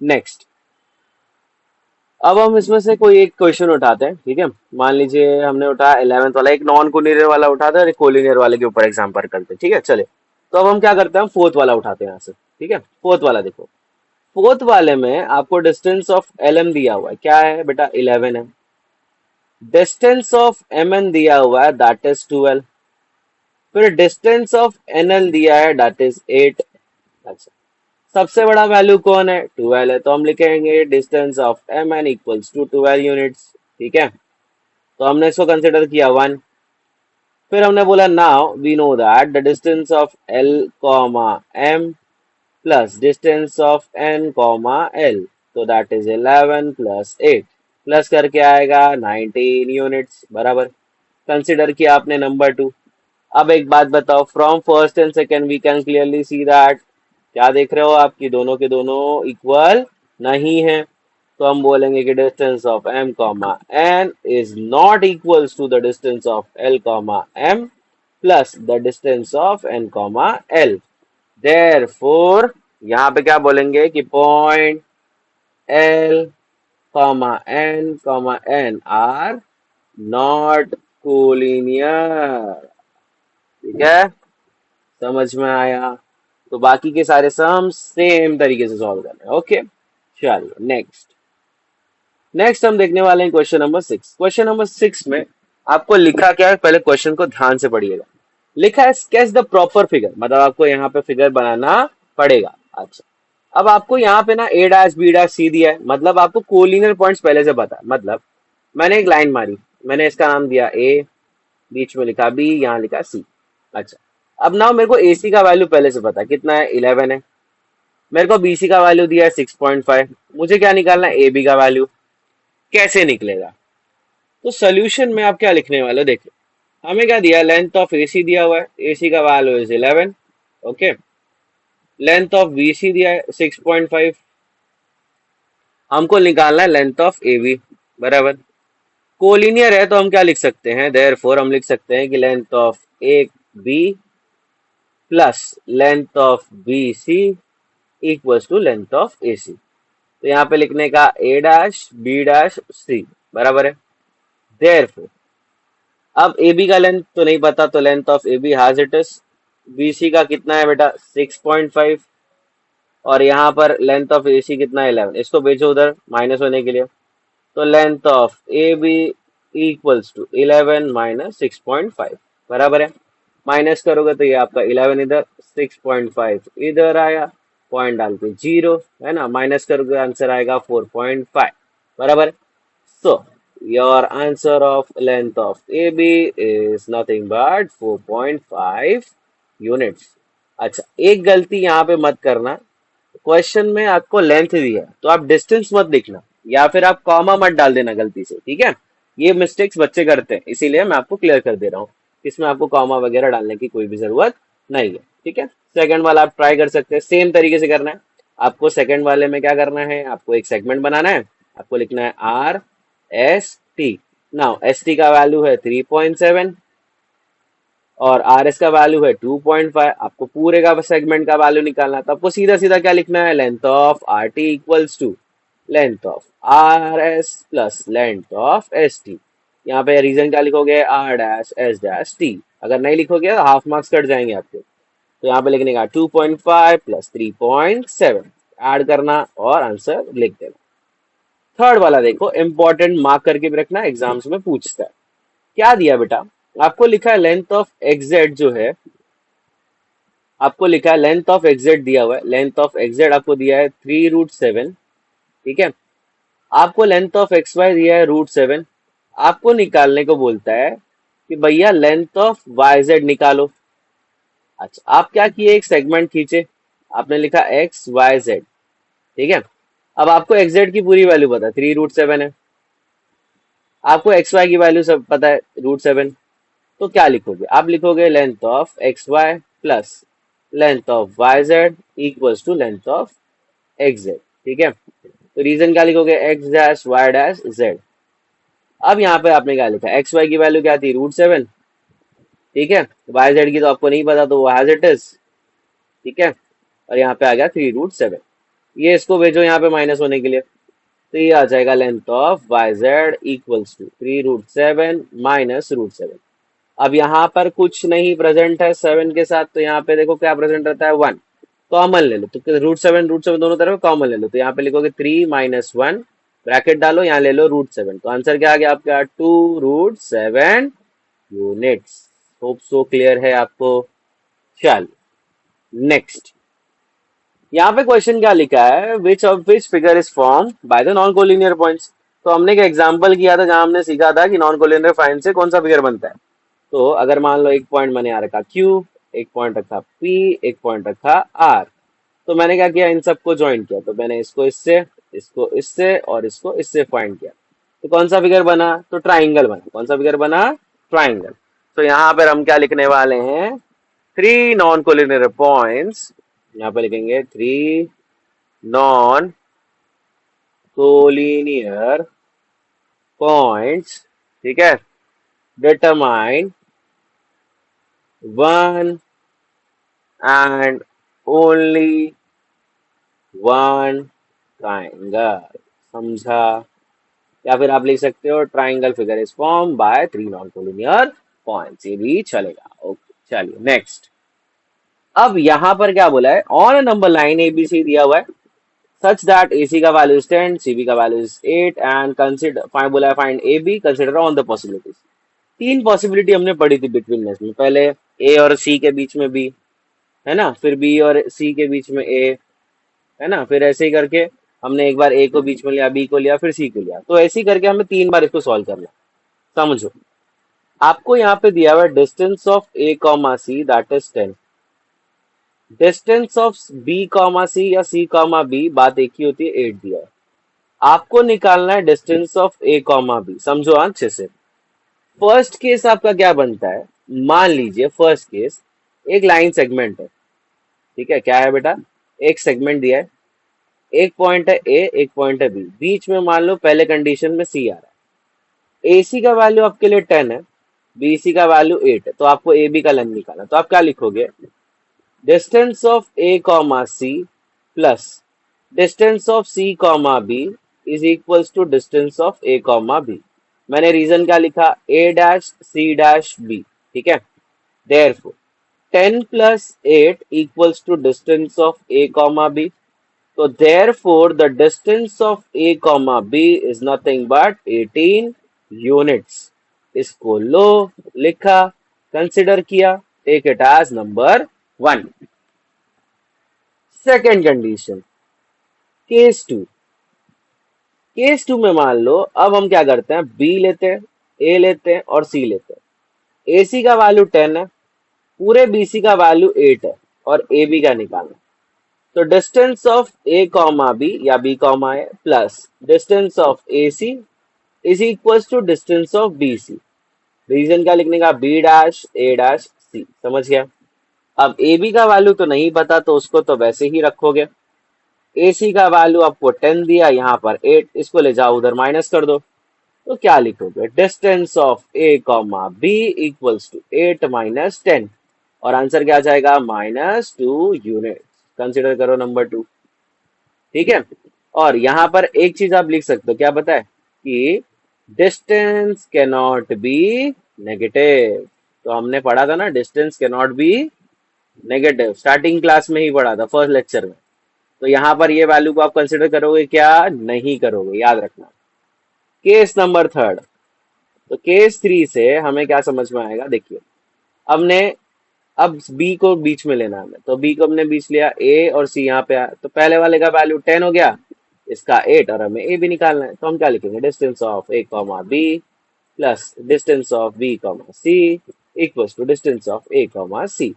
Next, अब हम इसमें से कोई एक क्वेश्चन उठाते हैं, ठीक है। मान लीजिए हमने उठाया 11th वाला, एक नॉन कोलिनियर वाला उठाते हैं और एक कोलिनियर वाले के ऊपर एग्जाम्पल करते हैं, ठीक है। चले, तो अब हम क्या करते हैं, हम फोर्थ वाला उठाते हैं यहाँ से, ठीक है। फोर्थ वाला देखो, फोर्थ वाले में आपको डिस्टेंस ऑफ एल एम दिया हुआ है, क्या है बेटा, 11 है। डिस्टेंस ऑफ एम एन दिया हुआ है, दैट इज 12। फिर डिस्टेंस ऑफ एन एल दिया है, दैट इज 8। अच्छा, सबसे बड़ा वैल्यू कौन है, 12 है, तो हम लिखेंगे distance of M N equals to 12 units, ठीक है। तो हमने इसको कंसिडर किया 1। फिर हमने बोला now we know that the distance of L comma M plus distance of N comma L, तो दैट इज 11 प्लस 8, प्लस करके आएगा 19 यूनिट्स, बराबर। कंसिडर किया आपने नंबर 2। अब एक बात बताओ, from first and second we can clearly see that, क्या देख रहे हो आपकी दोनों के दोनों इक्वल नहीं है, तो हम बोलेंगे कि distance of m comma n is not equals to the distance of l comma m plus the distance of n comma l। Therefore यहाँ पे क्या बोलेंगे कि point l comma n are not collinear, ठीक है। समझ में आया? तो बाकी के सारे सम सेम तरीके से सॉल्व करना है, ओके। चलिए नेक्स्ट, नेक्स्ट हम देखने वाले हैं क्वेश्चन नंबर 6। क्वेश्चन नंबर 6 में आपको लिखा क्या है, पहले क्वेश्चन को ध्यान से पढ़िएगा। लिखा है स्केच द प्रॉपर फिगर, मतलब आपको यहाँ पे फिगर बनाना पड़ेगा। अच्छा, अब आपको यहाँ पे ना ए डैश बी डैश सी दिया है, मतलब आपको कोलिनियर पॉइंट्स पहले से पता है। मतलब मैंने एक लाइन मारी, मैंने इसका नाम दिया ए, बीच में लिखा बी, यहाँ लिखा सी। अच्छा, अब ना मेरे को ए सी का वैल्यू पहले से पता है, कितना है, 11 है। मेरे को बी सी का वैल्यू दिया है 6.5। मुझे क्या निकालना है, ए बी का वैल्यू। कैसे निकलेगा, तो सोल्यूशन में आप क्या लिखने वाले हो, देखो। हमें क्या दिया, लेंथ ऑफ एसी दिया हुआ है, एसी का value is 11, okay. Length of BC दिया है 6.5, हमको निकालना है लेंथ ऑफ एबी, बराबर। कोलिनियर है तो हम क्या लिख सकते हैं, देयरफॉर हम लिख सकते हैं कि length of A B plus length of B C equals to length of A C. तो यहाँ पे लिखने का A dash B dash C, बराबर है। देयरफॉर अब ए बी का लेंथ तो नहीं पता, तो length of A B has it is, B C का कितना है बेटा 6.5, और यहाँ पर लेंथ ऑफ ए सी कितना है 11, इसको भेजो उधर माइनस होने के लिए। तो length of A B equals to 11 minus 6.5, बराबर है। माइनस करोगे तो ये आपका 11 इधर, 6.5 इधर आया, पॉइंट डाल के 0 है ना, माइनस करोगे आंसर आएगा 4.5, बराबर। So your answer of length of A B is nothing but 4.5 units. अच्छा, एक गलती यहाँ पे मत करना, क्वेश्चन में आपको लेंथ दिया है तो आप डिस्टेंस मत लिखना, या फिर आप कॉमा मत डाल देना गलती से, ठीक है। ये मिस्टेक्स बच्चे करते हैं, इसीलिए मैं आपको क्लियर कर दे रहा हूँ, इसमें आपको कॉमा वगैरह डालने की कोई भी जरूरत नहीं है, ठीक है। सेकंड वाला आप ट्राई कर सकते हैं, सेम तरीके से करना है। आपको सेकंड वाले में क्या करना है, आपको एक सेगमेंट बनाना है, आपको लिखना है R S T. Now S T का वैल्यू है 3.7 और आर एस का वैल्यू है 2.5। आपको पूरे का सेगमेंट का वैल्यू निकालना है, तो आपको सीधा सीधा क्या लिखना है, length of R T equals to length of R S plus length of S T. यहाँ पे रीजन क्या लिखोगे, R dash S dash T. अगर नहीं लिखोगे तो हाफ मार्क्स कट जाएंगे आपके। तो यहाँ पे लिखने का 2.5 प्लस 3.7 ऐड करना और आंसर लिख देना। थर्ड वाला देखो, इंपॉर्टेंट, मार्क करके भी रखना, एग्जाम्स में पूछता है। क्या दिया बेटा, आपको लिखा है लेंथ ऑफ एक्जेड जो है, आपको लिखा है लेंथ ऑफ एक्जेड दिया हुआ है, लेंथ ऑफ एक्जेड आपको दिया है 3√7, ठीक है। आपको लेंथ ऑफ एक्स वाई दिया है √7। आपको निकालने को बोलता है कि भैया लेंथ ऑफ वाई जेड निकालो। अच्छा, आप क्या किए, एक सेगमेंट खींचे, आपने लिखा एक्स वाई जेड, ठीक है। अब आपको एक्स जेड की पूरी वैल्यू पता है, 3√7 है। आपको एक्स वाई की वैल्यू सब पता है, √7। तो क्या लिखोगे, आप लिखोगे length of X Y plus length of Y Z equals to length of X Z, ठीक है। तो रीजन क्या लिखोगे, X dash Y dash Z. अब यहाँ पे आपने क्या लिखा, एक्स वाई की वैल्यू क्या थी, √7, ठीक है। वाई जेड की तो आपको नहीं पता, तो वो हैज इट इज, ठीक है। और यहाँ पे आ गया 3√7। ये इसको भेजो यहाँ पे माइनस होने के लिए, तो ये आ जाएगा length of Y Z equals to 3√7 minus √7। अब यहाँ पर कुछ नहीं प्रेजेंट है 7 के साथ, तो यहाँ पे देखो क्या प्रेजेंट रहता है 1। कॉमन ले लो, तो √7 दोनों तरफ कॉमन ले लो, तो यहाँ पे लिखोगे 3 - 1, ब्रैकेट डालो, यहाँ ले लो √7, तो आंसर क्या आ गया आपका 2√7 यूनिट्स। होप सो क्लियर है आपको। चल नेक्स्ट, यहाँ पे क्वेश्चन क्या लिखा है, which of which figure is form by the non collinear points. तो हमने एक एग्जांपल किया था जहां हमने सीखा था कि नॉन कोलिनियर पॉइंट से कौन सा फिगर बनता है। तो अगर मान लो एक पॉइंट मैंने यहाँ रखा Q, एक पॉइंट रखा P, एक पॉइंट रखा R, तो मैंने क्या किया, इन सबको ज्वाइन किया, तो मैंने इसको इससे और इसको इससे फाइंड किया, तो कौन सा फिगर बना, तो ट्राइंगल बना। कौन सा फिगर बना, ट्राइंगल। तो यहाँ पर हम क्या लिखने वाले हैं, 3 नॉन कोलिनियर पॉइंट्स, यहाँ पे लिखेंगे 3 नॉन कोलिनियर पॉइंट्स, ठीक है, determine one and only one triangle. समझा? या फिर आप लिख सकते हो triangle figure is form by 3 non collinear points, ये भी चलेगा। ओके चलिए नेक्स्ट। अब यहां पर क्या बोला है, on a number line ABC दिया हुआ है सच दैट AC का वैल्यू इज 10, CB का value is 8 and consider find, बोला है find AB, consider on the possibilities. तीन पॉसिबिलिटी हमने पढ़ी थी बिटवीननेस में, पहले A और C के बीच में B, है ना, फिर B और C के बीच में A, है ना, फिर ऐसे ही करके हमने एक बार A को बीच में लिया, B को लिया, फिर C को लिया, तो ऐसे ही करके हमें 3 बार इसको सॉल्व करना है। समझो, आपको यहाँ पे दिया हुआ है distance of A comma C that is 10, distance of B comma C या C कॉमा B, बात एक ही होती है, 8 दिया है। आपको निकालना है distance of A comma B। समझो अच्छे से। फर्स्ट केस आपका क्या बनता है, मान लीजिए फर्स्ट केस एक लाइन सेगमेंट है, ठीक है, क्या है बेटा, एक सेगमेंट दिया है, एक पॉइंट है ए, एक पॉइंट है बी, बीच में मान लो पहले कंडीशन में सी आ रहा है, एसी का वैल्यू आपके लिए 10 है, बीसी का वैल्यू 8 है, तो आपको ए बी का लेंथ निकालना, तो आप क्या लिखोगे, distance of A comma C plus distance of C comma B is equals to distance of A comma B. मैंने रीजन क्या लिखा, A dash C dash B, ठीक है, therefore 10 plus 8 equals to distance of A comma B. So therefore the distance of A comma B is nothing but 18 units. इसको लो, लिखा, consider किया, take it as number 1। Second condition, case 2। Case 2 में मान लो अब हम क्या करते हैं, बी लेते हैं, ए लेते हैं और सी लेते हैं। एसी का वैल्यू 10 है, पूरे बीसी का वैल्यू 8 है और ए बी का निकालना। तो distance of A comma B या B comma A plus distance of A C is equal to distance of B C. Reason क्या लिखने का, B dash A dash C. समझ गया? अब ए बी का वैल्यू तो नहीं पता, तो उसको तो वैसे ही रखोगे। ए सी का वैल्यू आपको 10 दिया, यहाँ पर 8, इसको ले जाओ उधर माइनस कर दो, तो क्या लिखोगे, distance of A comma B equals to 8 minus 10, और आंसर क्या आ जाएगा, -2 यूनिट। कंसिडर करो नंबर 2, ठीक है। और यहाँ पर एक चीज आप लिख सकते हो, क्या पता है, कि distance can not be negative. तो हमने पढ़ा था ना, distance can not be negative, starting class में ही पढ़ा था, फर्स्ट लेक्चर में। तो यहाँ पर ये वैल्यू को आप कंसिडर करोगे क्या, नहीं करोगे, याद रखना। केस नंबर 3, तो केस 3 से हमें क्या समझ में आएगा, देखिए, हमने अब बी को बीच में लेना है हमें, तो बी को हमने बीच लिया, ए और सी यहाँ पे आया, तो पहले वाले का वैल्यू 10 हो गया, इसका 8, और हमें ए भी निकालना है, तो हम क्या लिखेंगे, distance of A comma B plus distance of B comma C equals to distance of A comma C.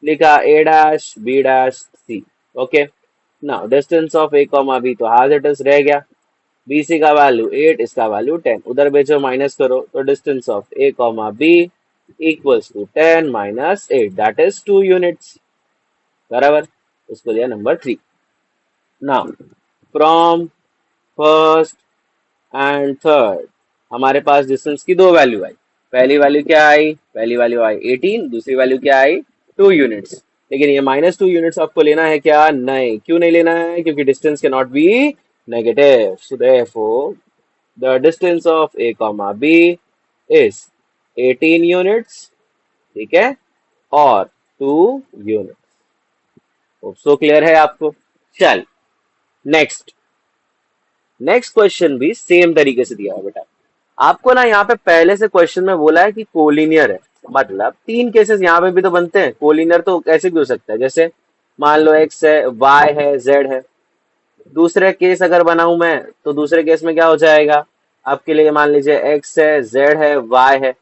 लिखा A dash B dash C. Okay, now distance of A comma B तो एज इट इज रह गया, B C का value 8, इसका value 10, उधर भेजो minus करो, तो distance of A comma B equals to 10 minus 8 that is 2 units। बराबर, उसको दिया number 3। Now from first and third हमारे पास डिस्टेंस की दो वैल्यू आई। पहली वैल्यू क्या आई, पहली वैल्यू आई 18, दूसरी वैल्यू क्या आई, 2 यूनिट्स। लेकिन ये -2 यूनिट्स आपको लेना है क्या? नहीं। क्यों नहीं लेना है? क्योंकि distance can not be negative, so therefore the distance of A comma B is 18 units, ठीक है, और 2 यूनिट्स। सो क्लियर है आपको? चल, नेक्स्ट। नेक्स्ट क्वेश्चन भी सेम तरीके से दिया है बेटा। आपको ना यहाँ पे पहले से क्वेश्चन में बोला है कि कोलिनियर है, मतलब 3 केसेस यहाँ पे भी तो बनते हैं। कोलिनियर तो कैसे भी हो सकता है, जैसे मान लो एक्स है, वाई है, जेड है। दूसरे केस अगर बनाऊं मैं, तो दूसरे केस में क्या हो जाएगा आपके लिए? मान लीजिए एक्स है, जेड है, वाई है।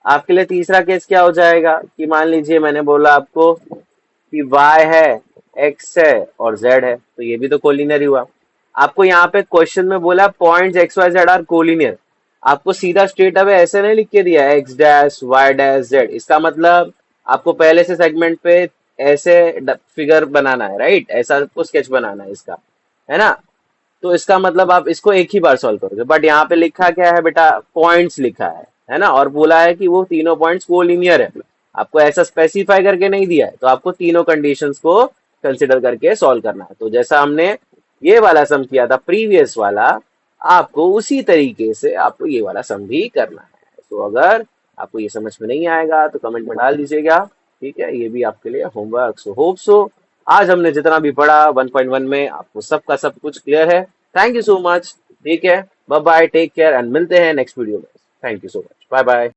आपके लिए तीसरा केस क्या हो जाएगा कि मान लीजिए मैंने बोला आपको कि y है, x है और z है, तो ये भी तो कोलिनियर ही हुआ। आपको यहाँ पे क्वेश्चन में बोला points X Y Z are collinear. आपको सीधा स्ट्रेट अवे ऐसे नहीं लिख के दिया X dash Y dash Z. इसका मतलब आपको पहले से सेगमेंट पे ऐसे फिगर बनाना है, राइट? ऐसा आपको स्केच बनाना है इसका, है ना? तो इसका मतलब आप इसको एक ही बार सॉल्व करोगे, बट यहाँ पे लिखा क्या है बेटा? पॉइंट्स लिखा है ना? और बोला है कि वो तीनों पॉइंट्स कोलिनियर है। आपको ऐसा स्पेसिफाई करके नहीं दिया है, तो आपको तीनों कंडीशंस को कंसिडर करके सॉल्व करना है। तो जैसा हमने ये वाला सम किया था प्रीवियस वाला, आपको उसी तरीके से आपको ये वाला सम भी करना है। तो अगर आपको ये समझ में नहीं आएगा तो कमेंट में डाल दीजिएगा, ठीक है? ये भी आपके लिए होमवर्क। सो होप सो आज हमने जितना भी पढ़ा 1.1 में आपको सबका सब कुछ क्लियर है। थैंक यू सो मच, ठीक है? Bye bye, take care and मिलते हैं नेक्स्ट वीडियो में। Thank you so much, bye bye.